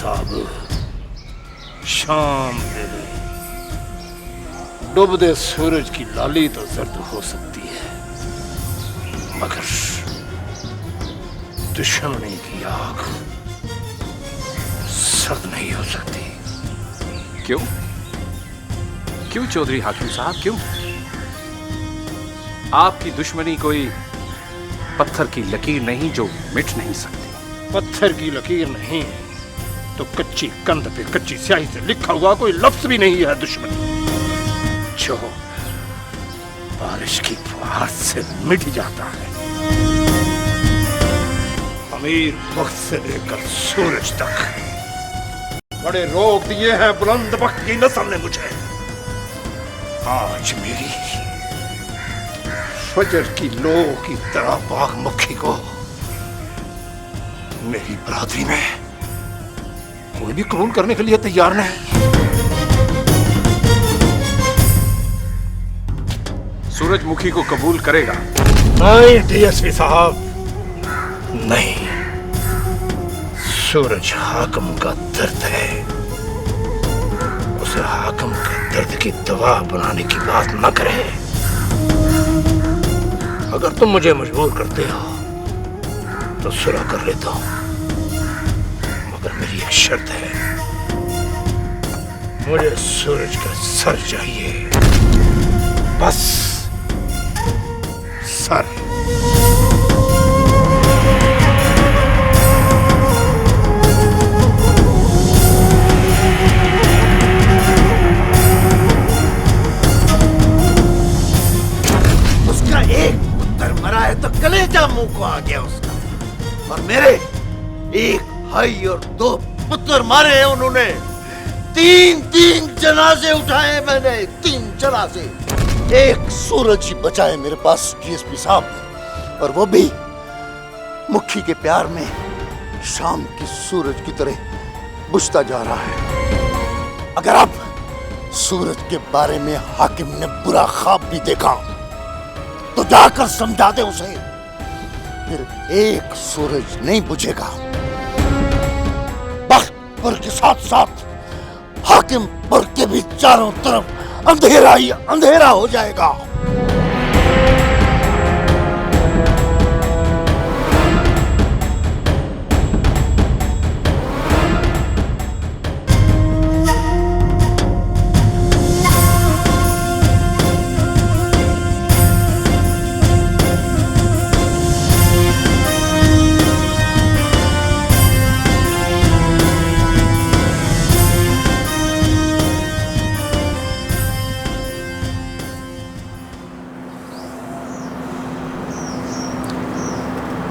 साहब, शाम है। डूबते सूरज की लाली तो जर्द हो सकती है, मगर दुश्मनी की आग सर्द नहीं हो सकती। क्यों? क्यों चौधरी हाकिम साहब, क्यों? आपकी दुश्मनी कोई पत्थर की लकीर नहीं जो मिट नहीं सकती। पत्थर की लकीर नहीं तो कच्ची कंध पे कच्ची स्याही से लिखा हुआ कोई लफ्ज भी नहीं है दुश्मनी, जो बारिश की फुहार से मिट जाता है। अमीर वक्त से लेकर सूरज तक बड़े रोक दिए हैं बुलंद वक्त की नस्ल ने मुझे। आज मेरी फजर की लो की तरह बाग मक्खी को मेरी बरादरी में कोई भी कबूल करने के लिए तैयार नहीं। सूरजमुखी को कबूल करेगा? नहीं डीएसपी साहब, नहीं। सूरज हाकिम का दर्द है, उसे हाकिम के दर्द की दवा बनाने की बात न करे। अगर तुम मुझे मजबूर करते हो तो सुलह कर लेता हूं, मगर मेरी एक शर्त है, मुझे सूरज का सर चाहिए, बस सर। उसका एक पुत्र मरा है तो कलेजा मुंह को आ गया उसका, और मेरे एक भाई और 2 पुत्र मारे हैं उन्होंने। 3 जनाजे उठाए मैंने, 3 जनाजे। एक सूरज ही बचा है मेरे पास डीएसपी साहब, और वो भी मुखी के प्यार में शाम की सूरज की तरह बुझता जा रहा है। अगर अब सूरज के बारे में हाकिम ने बुरा ख्वाब भी देखा तो जाकर समझा दे उसे, फिर एक सूरज नहीं बुझेगा। बख्तपुर के साथ साथ हाकिमपुर के भी चारों तरफ अंधेरा ही अंधेरा हो जाएगा।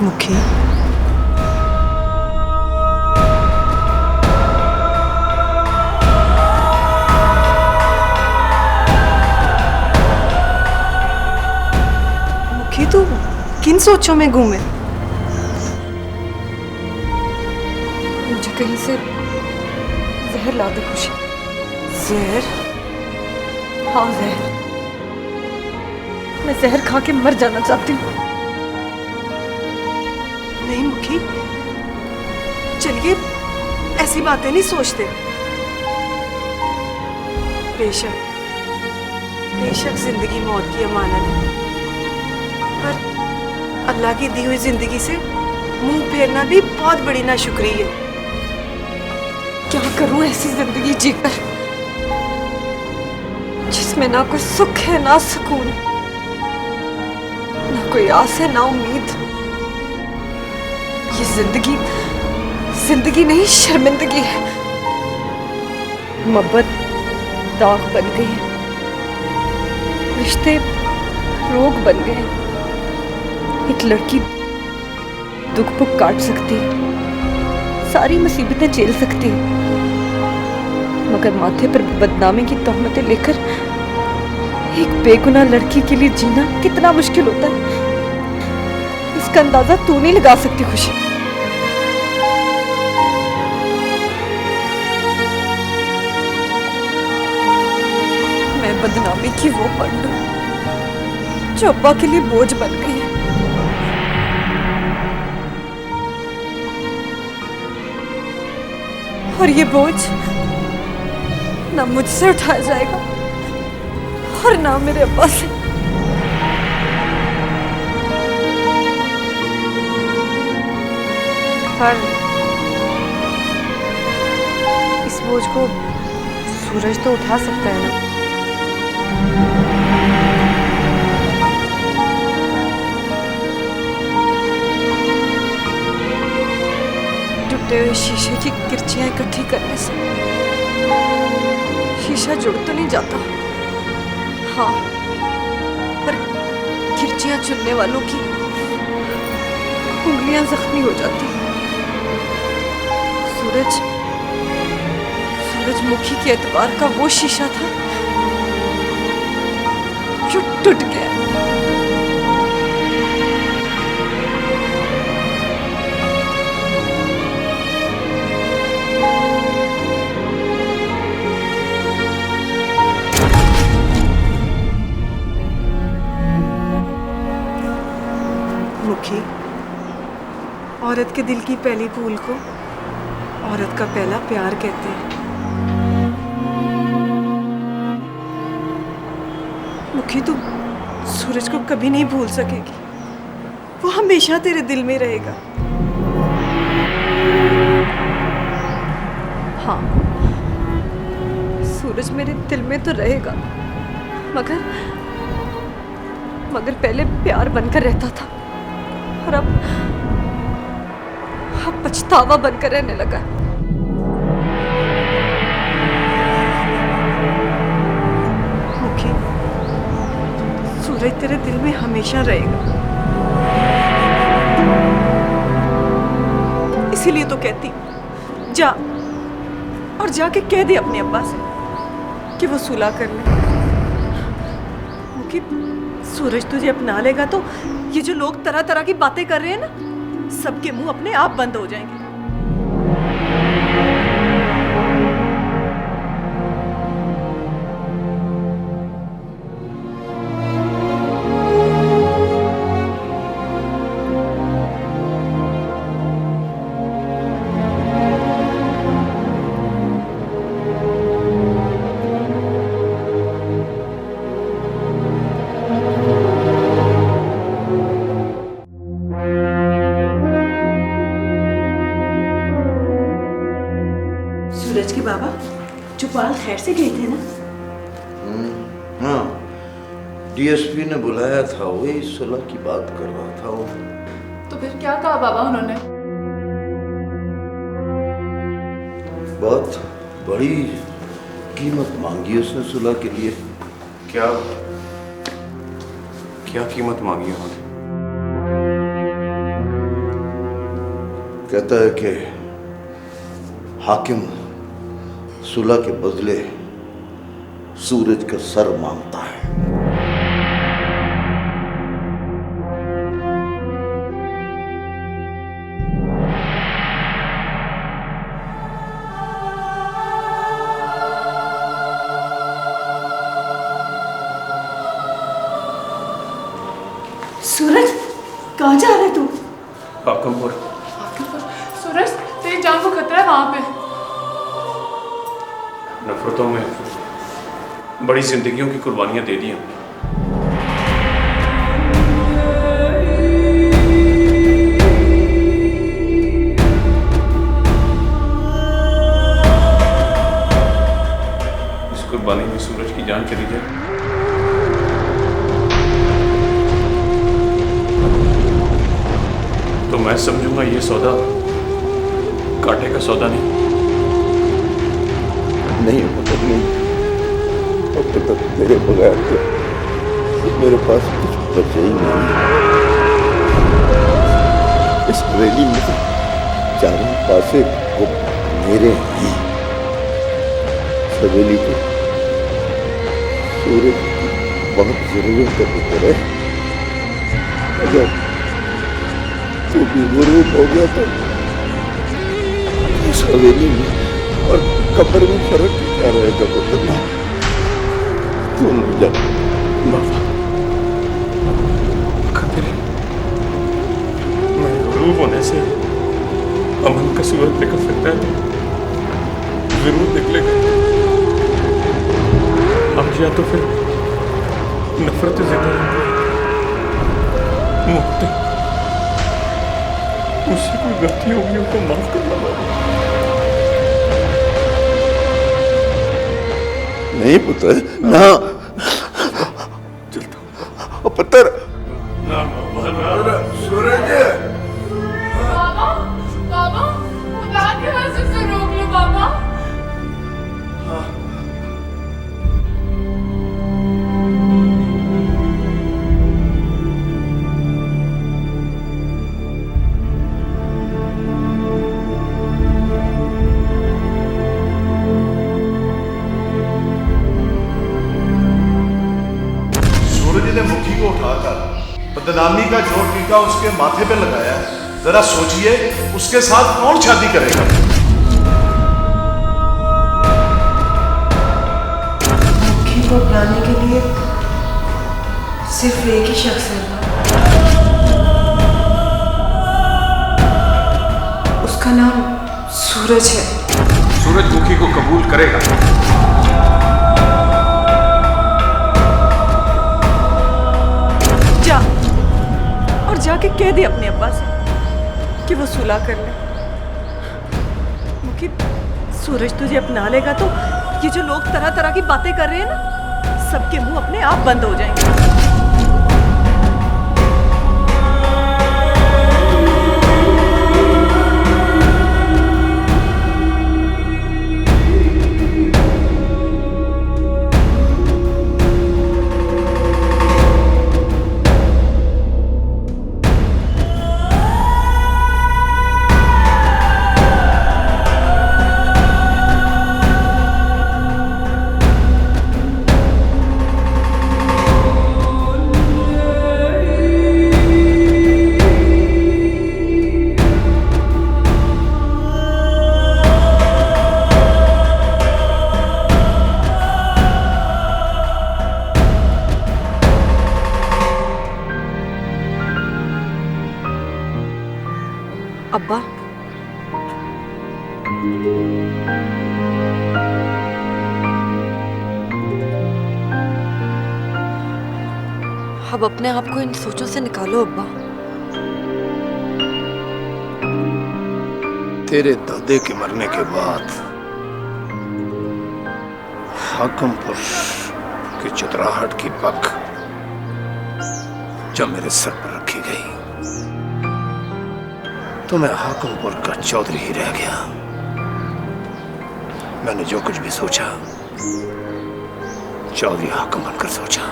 मुखी, मुखी तू किन सोचों में गुम है? मुझे कहीं से जहर ला दे खुशी। जहर? हाँ जहर। मैं जहर खा के मर जाना चाहती हूँ। नहीं मुखी, चलिए ऐसी बातें नहीं सोचते। बेशक बेशक जिंदगी मौत की अमानत है, पर अल्लाह की दी हुई जिंदगी से मुंह फेरना भी बहुत बड़ी नाशुक्री है। क्या करूं ऐसी जिंदगी जीकर जिसमें ना कोई सुख है ना सुकून, ना कोई आस है ना उम्मीद। ये जिंदगी जिंदगी नहीं शर्मिंदगी है। मोहब्बत दाग बन गई है, रिश्ते रोग बन गए। एक लड़की दुख पुख काट सकती है, सारी मुसीबतें झेल सकती है, मगर माथे पर बदनामी की तहमतें लेकर एक बेगुनाह लड़की के लिए जीना कितना मुश्किल होता है, इसका अंदाजा तू नहीं लगा सकती खुशी। मैं बदनामी की वो पंडू जो अब्बा के लिए बोझ बन गई है। और ये बोझ ना मुझसे उठाया जाएगा और ना मेरे अब्बा से। पर इस बोझ को सूरज तो उठा सकता है ना। टूटे हुए शीशे की किरचियां इकट्ठी करने से शीशा जुड़ तो नहीं जाता, हाँ, पर किरचियां चुनने वालों की उंगलियां जख्मी हो जाती। सूरजमुखी के एतबार का वो शीशा था जो टूट गया। मुखी, औरत के दिल की पहली फूल को औरत का पहला प्यार कहते हैं। मुखी, तू सूरज को कभी नहीं भूल सकेगी, वो हमेशा तेरे दिल में रहेगा। हाँ, सूरज मेरे दिल में तो रहेगा, मगर पहले प्यार बनकर रहता था और अब पछतावा बनकर रहने लगा। मुखी, सूरज तेरे दिल में हमेशा रहेगा। इसीलिए तो कहती, जा और जाके कह दे अपने अब्बा से कि वो सुलह कर ले। मुखी, सूरज तुझे अपना लेगा तो ये जो लोग तरह तरह की बातें कर रहे हैं ना, सबके मुंह अपने आप बंद हो जाएंगे। सूरज के बाबा चुपाल खैर से गए थे ना? हाँ, डीएसपी ने बुलाया था, वही सुलह की बात कर रहा था वो। तो फिर क्या कहा बाबा उन्होंने? बहुत बड़ी कीमत मांगी उसने सुलह के लिए। क्या क्या कीमत मांगी उन्होंने? कहता है कि हाकिम सुलह के बदले सूरज का सर मांगता है। सूरज, कहाँ जा रहा है तू? हाकिमपुर। सूरज, तेरी जान को खतरा है वहां पे। नफरतों में बड़ी जिंदगियों की कुर्बानियां दे दी हमने। इस कुर्बानी में सूरज की जान चली जाए तो मैं समझूंगा ये सौदा कांटे का सौदा नहीं। नहीं मतलब नहीं, अब तक तेरे बगैर तो मेरे पास कुछ बचे ही नहीं। इस हवेली में तो चारों पासे वो मेरे हैं। हवेली को सूरज की बहुत जरूरत है। अगर तू भी गुरूर हो गया तो इस हवेली में और कब्र में फर्क क्या रहेगा पुत्र? तुम जा बाबा, खतरे मैं गुरूर होने से अमन का सूरत पे कर सकता है। जरूर निकलेगा। आज या तो फिर नफरत जिंदा मुझसे मुझसे कोई गलती होगी, उनको माफ करना बाबा। नहीं पुत्र, ना। चलता पुत्र, सूरज, बाबा बाबा खुदा के वास्ते से रोक लो बाबा। सूरज ने मुखी को उठाकर बदनामी का जोर टीका उसके माथे पे लगाया। जरा सोचिए, उसके साथ कौन शादी करेगा? मुखी को अपनाने के लिए सिर्फ एक ही शख्स है, उसका नाम सूरज है। सूरजमुखी को कबूल करेगा। जा और जाके कह दे अपने अब्बा से कि वो सुलह कर ले। मुखी, सूरज तुझे अपना लेगा तो ये जो लोग तरह तरह की बातें कर रहे हैं ना, सबके मुंह अपने आप बंद हो जाएंगे। अब्बा, अब अपने आप को इन सोचों से निकालो अब्बा। तेरे दादे के मरने के बाद हाकिमपुर की चतराहट की पग जब मेरे सर पर रखी गई तो मैं हाकिमपुर का चौधरी ही रह गया। मैंने जो कुछ भी सोचा चौधरी हाकिम बनकर सोचा,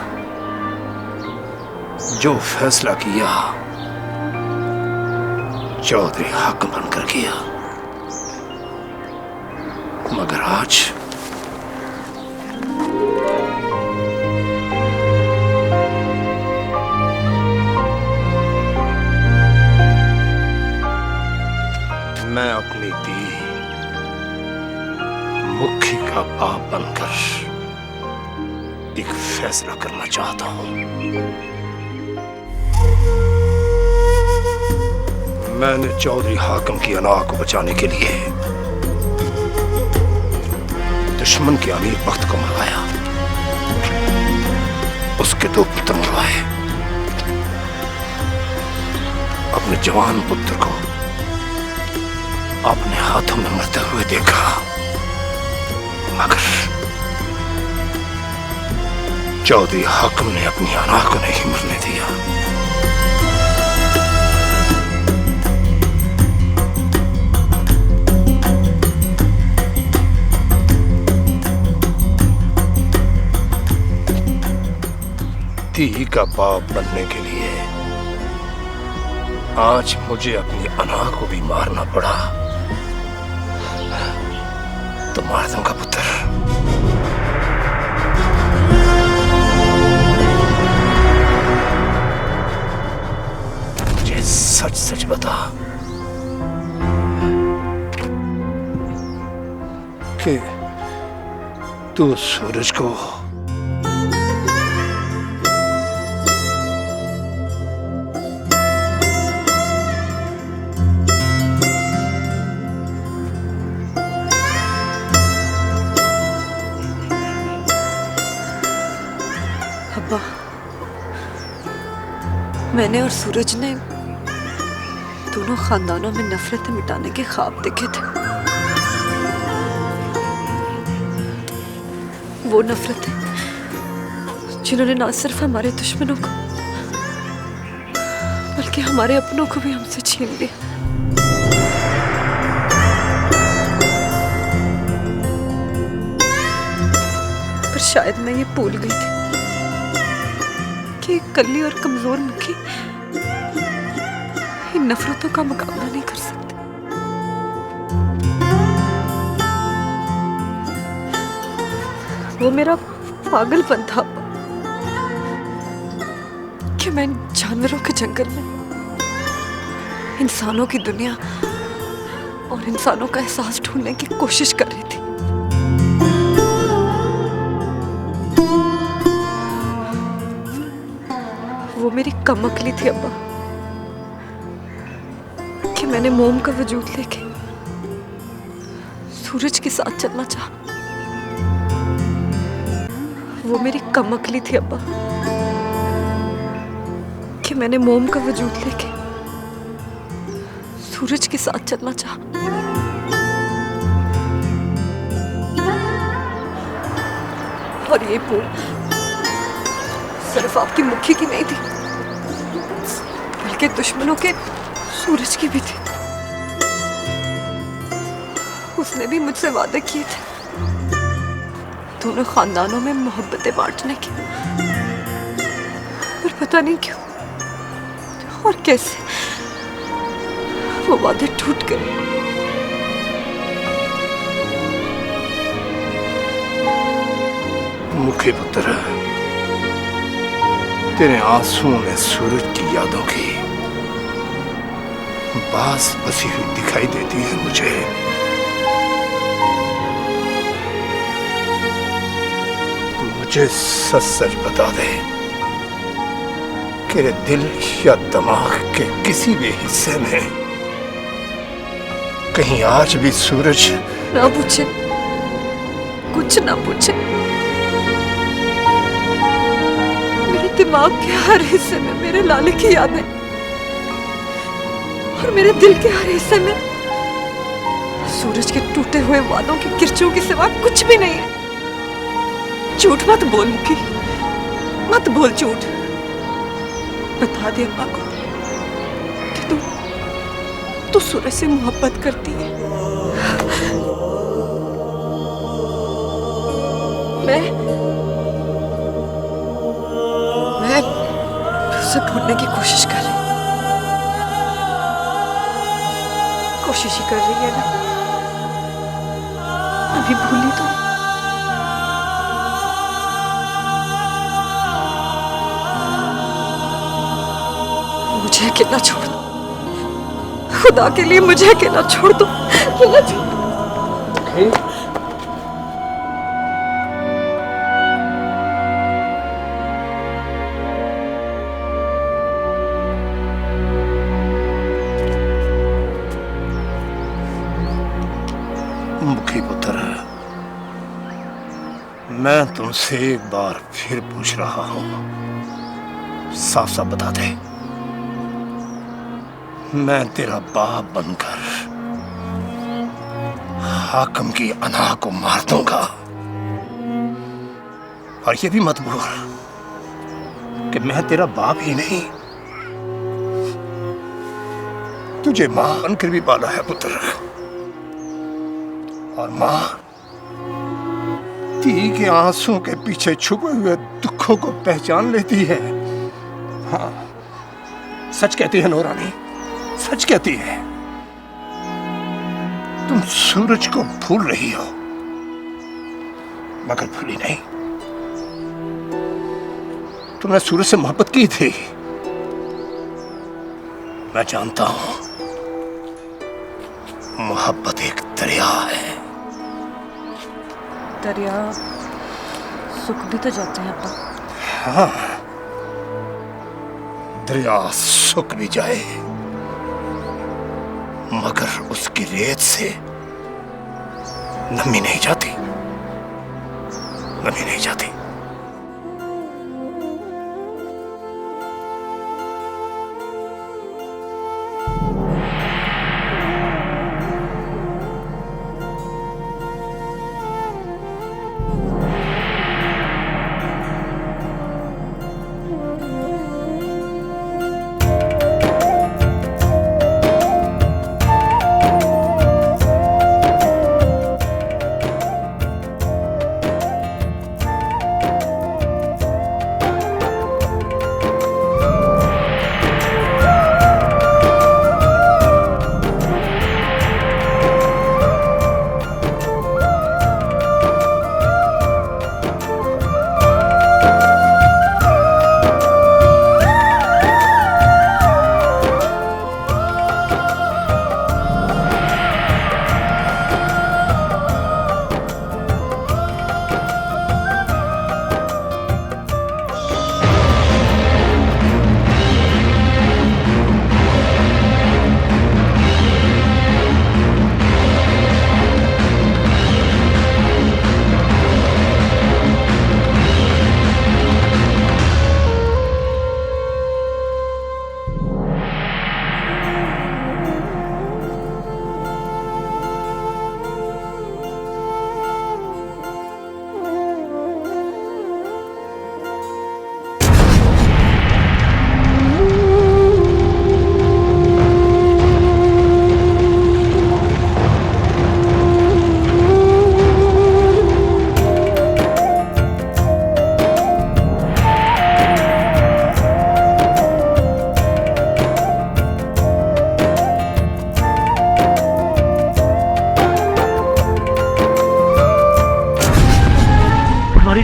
जो फैसला किया चौधरी हाकिम बनकर किया। मगर आज मैं अपनी दी मुखी का बाप बनकर एक फैसला करना चाहता हूं। मैंने चौधरी हाकिम की अना को बचाने के लिए दुश्मन के अमीर वक्त को मरवाया, उसके 2 पुत्र मरवाए, अपने जवान पुत्र को अपने हाथों में मरते हुए देखा, मगर चौधरी हाकिम ने अपनी अना को नहीं मरने दिया। दी का बाप बनने के लिए आज मुझे अपनी अना को भी मारना पड़ा तो मार दूंगा पुत्र। मुझे सच सच बता कि तू सूरज को अब्बा, मैंने और सूरज ने दोनों खानदानों में नफरतें मिटाने के ख्वाब देखे थे। वो नफरतें जिन्होंने ना सिर्फ हमारे दुश्मनों को बल्कि हमारे अपनों को भी हमसे छीन लिया। पर शायद मैं ये भूल गई थी कि इकल्ली और कमजोर मुखी इन नफरतों का मुकाबला नहीं कर सकती। वो मेरा पागलपन था कि मैं जानवरों के जंगल में इंसानों की दुनिया और इंसानों का एहसास ढूंढने की कोशिश कर रही थी। वो मेरी कमअक्ली थी अब्बा कि मैंने मोम का वजूद लेके सूरज के साथ चलना चाहा। वो मेरी कमअक्ली थी अब्बा कि मैंने मोम का वजूद लेके सूरज के साथ चलना चाहा। और ये भूल सिर्फ आपकी मुखी की नहीं थी बल्कि दुश्मनों के सूरज की भी थी। उसने भी मुझसे वादे किए थे दोनों खानदानों में मोहब्बतें बांटने की, पर पता नहीं क्यों और कैसे वो वादे टूट गए। मुखी पुत्र, तेरे आंसुओं में सूरज की यादों की बास बसी हुई दिखाई देती है मुझे। मुझे सच सच बता दे कि दिल या दिमाग के किसी भी हिस्से में कहीं आज भी सूरज ना पूछे, कुछ ना पूछे। मेरे दिमाग के हर हिस्से में मेरे लाले की यादें और मेरे दिल के हर हिस्से में सूरज के टूटे हुए वादों की किरचों के सिवा कुछ भी नहीं है। झूठ मत बोल मुखी, मत बोल झूठ। बता दे अम्मा को कि तू सूरज से मोहब्बत करती है। मैं उसे भूलने की कोशिश कर रही, कोशिश ही कर रही है ना। अभी भूली तो मुझे अकेला छोड़ दो, खुदा के लिए मुझे अकेला छोड़ दो, अकेला छोड़ दो। मुखी पुत्र, मैं तुमसे एक बार फिर पूछ रहा हूं, साफ साफ बता दे, मैं तेरा बाप बनकर हाकिम की अना को मार दूंगा। और ये भी मत भूल कि मैं तेरा बाप ही नहीं, तुझे मां बनकर भी पाला है पुत्र। और मां धी के आंसुओं के पीछे छुपे हुए दुखों को पहचान लेती है। हाँ, सच कहती है नौरानी, सच कहती है। तुम सूरज को भूल रही हो, मगर भूली नहीं। तुमने सूरज से मोहब्बत की थी, मैं जानता हूं। मोहब्बत एक दरिया है। दरिया सूख भी तो जाते हैं अपना। हाँ, दरिया सूख भी जाए मगर उसकी रेत से नमी नहीं जाती, नमी नहीं जाती।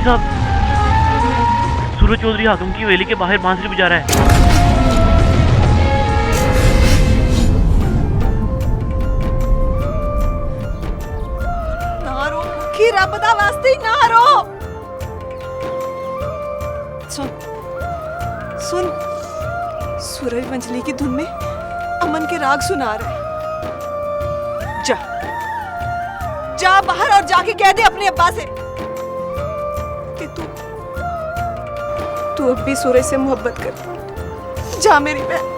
साहब, सूरज चौधरी हाकिम की हवेली के बाहर बांसुरी बजा रहा है। ना रो मुखी, रब दा वास्ते ना रो। सुन सुन, सूरज मंजली की धुन में अमन के राग सुना रहा है। जा जा बाहर और जाके कह दे अपने अब्बा से कि तू अब भी सूरज से मोहब्बत करता। जा मेरी बहन।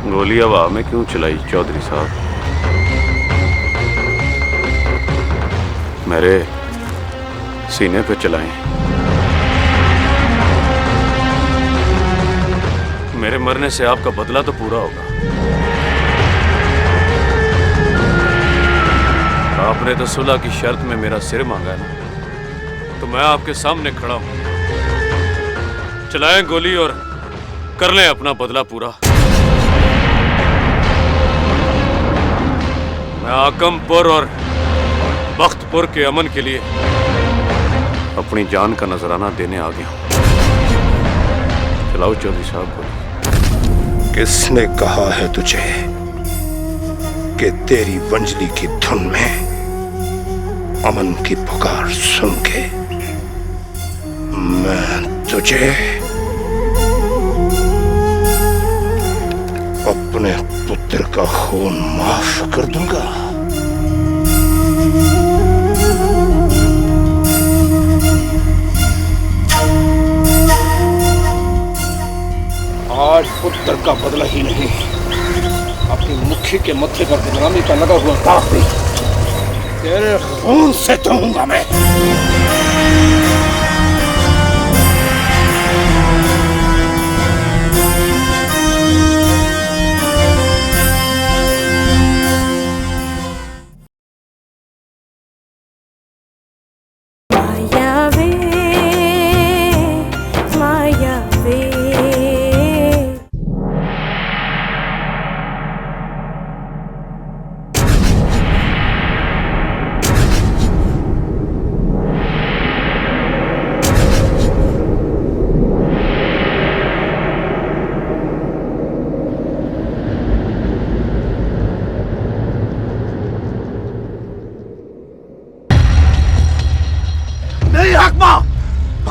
गोली हवा में क्यों चलाई चौधरी साहब? मेरे सीने पे चलाएं। मेरे मरने से आपका बदला तो पूरा होगा। आपने तो सुलह की शर्त में मेरा सिर मांगा ना, तो मैं आपके सामने खड़ा हूं। चलाएं गोली और कर लें अपना बदला पूरा। मैं आकमपुर और बख्तपुर के अमन के लिए अपनी जान का नजराना देने आ गया हूं। चलाओ चौधरी साहब को। किसने कहा है तुझे कि तेरी वंजली की धुन में अमन की पुकार सुन के मैं तुझे अपने पुत्र का खून माफ कर दूंगा? आज पुत्र का बदला ही नहीं, अपनी मुखी के मत्थे पर बदनामी का लगा हुआ दाग भी तेरे खून से धोऊंगा मैं।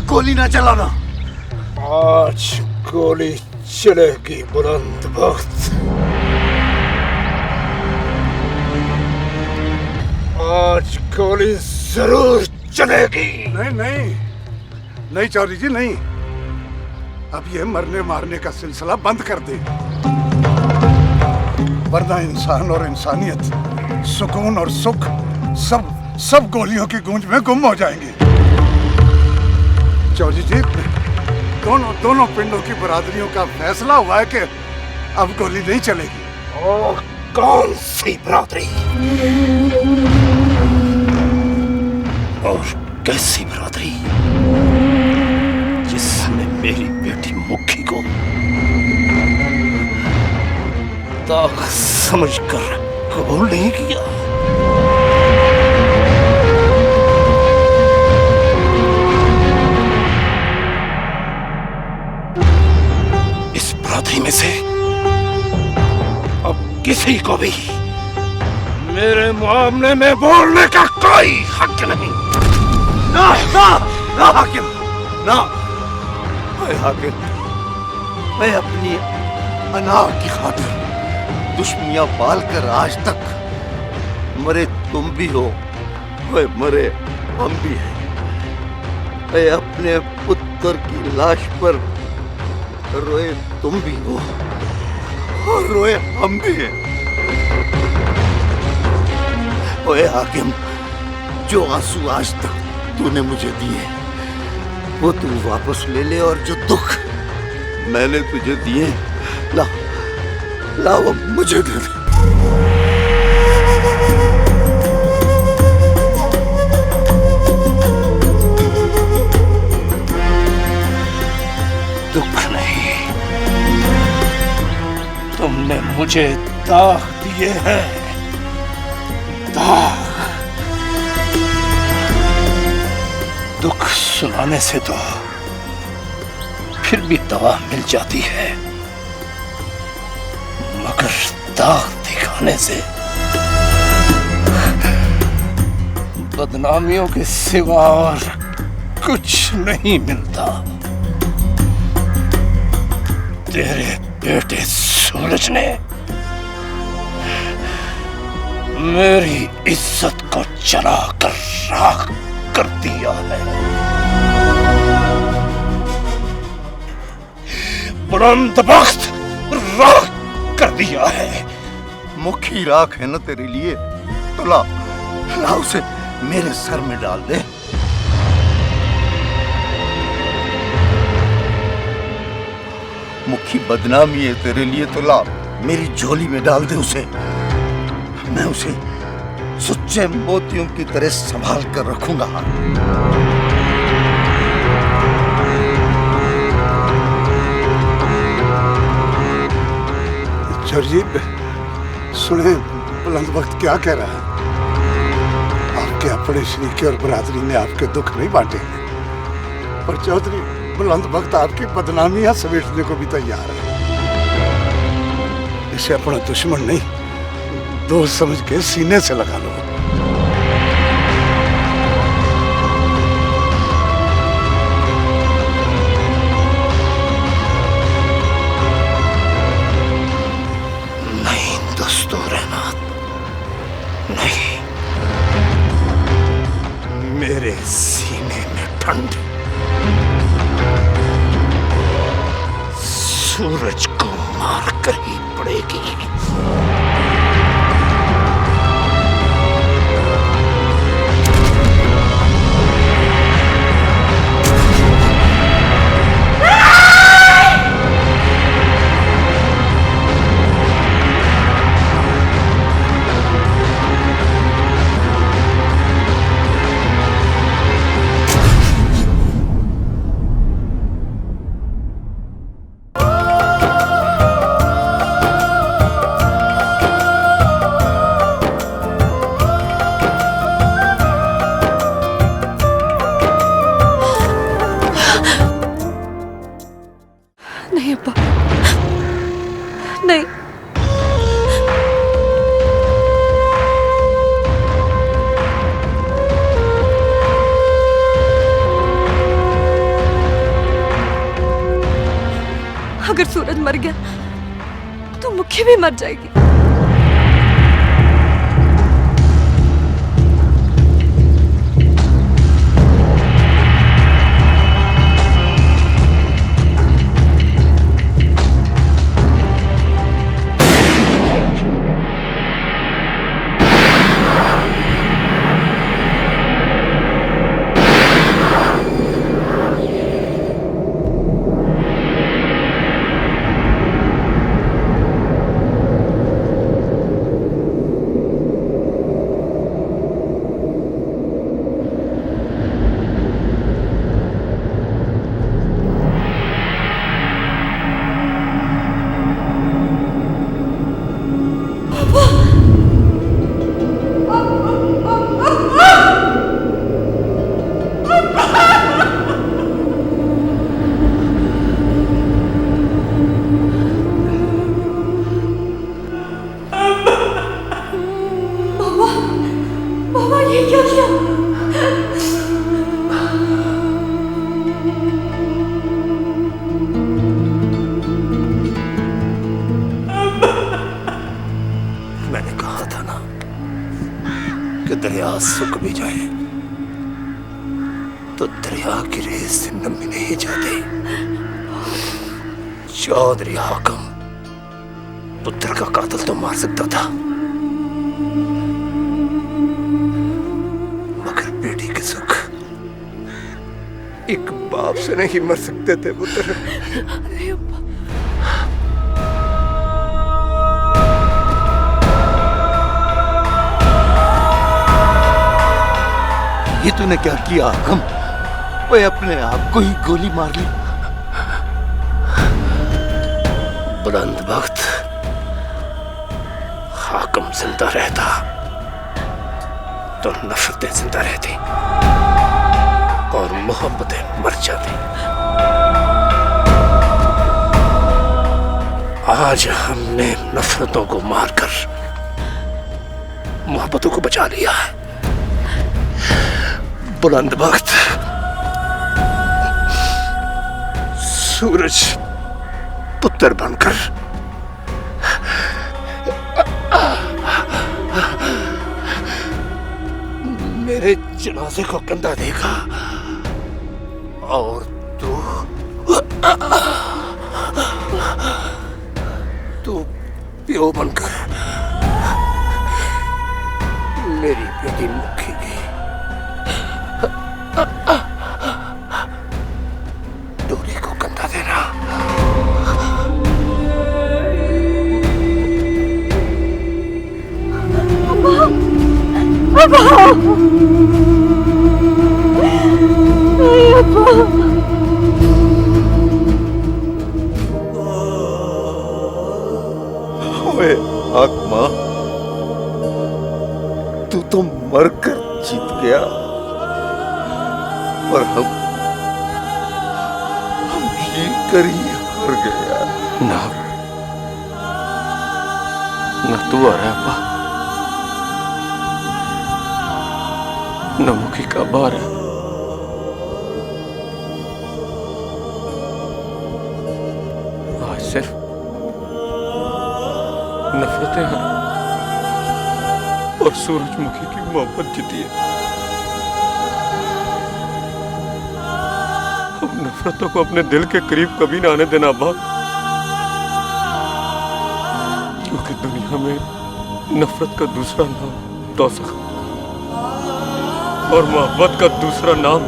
गोली ना चलाना। आज गोली चलेगी बुलंद वक्त। आज गोली जरूर चलेगी। नहीं नहीं नहीं चौधरी जी नहीं, अब ये मरने मारने का सिलसिला बंद कर दे, वरना इंसान और इंसानियत, सुकून और सुख सब गोलियों की गूंज में गुम हो जाएंगे। चौधरी जी दोनों पिंडों की बरादरियों का फैसला हुआ है कि अब गोली नहीं चलेगी। और कौन सी बरादरी और कैसी बरादरी जिसने मेरी बेटी मुखी को दाग समझकर कबूल नहीं किया? इस बरादरी में से अब किसी को भी मेरे मामले में बोलने का कोई हक नहीं। ना ना ना हाकिम, ना। मैं हाकिम, मैं अपनी अना की खातिर दुश्मनियां पाल कर आज तक मरे तुम भी हो, मरे हम भी हैं। मैं अपने पुत्र की लाश पर रोए तुम भी हो और रोए हम भी हैं। ओए हाकिम, जो आंसू आज तक तूने मुझे दिए वो तू वापस ले ले, और जो दुख मैंने तुझे दिए ला वो मुझे दे दे। दुख नहीं, तुमने मुझे दाग दिए हैं, दाग। दुख सुनाने से तो फिर भी दवा मिल जाती है, मगर दाग दिखाने से बदनामियों के सिवा और कुछ नहीं मिलता। तेरे बेटे सूरज ने मेरी इज्जत को जलाकर राख कर दिया है। बुलंद बख्त राख कर दिया है। मुखी राख है ना तेरे लिए, तो ला उसे मेरे सर में डाल दे। मुखी बदनामी है तेरे लिए, तो ला मेरी झोली में डाल दे उसे। मैं उसे सच्चे मोतियों की तरह संभाल कर रखूंगा। चौधरी, सुने बुलंद वक्त क्या कह रहा है? आपके अपने शरीके और बरादरी ने आपके दुख नहीं बांटे, पर चौधरी बुलंद वक्त आपकी बदनामियां समेटने को भी तैयार है। इसे अपना दुश्मन नहीं, दोस्त समझ के सीने से लगा लो। नहीं दस्तूर अहमद, नहीं। मेरे सीने में ठंड सूरज को मार कर ही पड़ेगी। नहीं अब्बा, नहीं। अगर सूरज मर गया तो मुखी भी मर जाएगी। दरिया सूख भी जाए तो दरिया की रेत से नमी नहीं जाती। चौधरी हाकम पुत्र का कातिल तो मार सकता था, मगर बेटी के सुख एक बाप से नहीं मर सकते थे पुत्र। ये तूने क्या किया हाकम? मैं अपने आप को ही गोली मार ली। बुलंद वक्त हाकम जिंदा रहता तो नफरतें जिंदा रहती और मोहब्बतें मर जाती। आज हमने नफरतों को मारकर मोहब्बतों को बचा लिया है। बुलंद वक्त सूरज पुत्र बनकर मेरे जनाजे को कंधा देगा और तू प्यो बनकर मेरी बेटी मुखेगी। डोरी को कंधा देना। ओए हाकमा, तू तो मरकर जीत गया और हम जीकर ही हार गया। ना तू आ रहा है अब्बा, न मुखी का बार है। आज सिर्फ नफरतें हैं और सूरजमुखी की मोहब्बत जीती है। अब नफरतों को अपने दिल के करीब कभी ना आने देना अब्बा, क्योंकि दुनिया में नफरत का दूसरा नाम दोज़ख और मोहब्बत का दूसरा नाम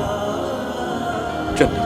जन्नत।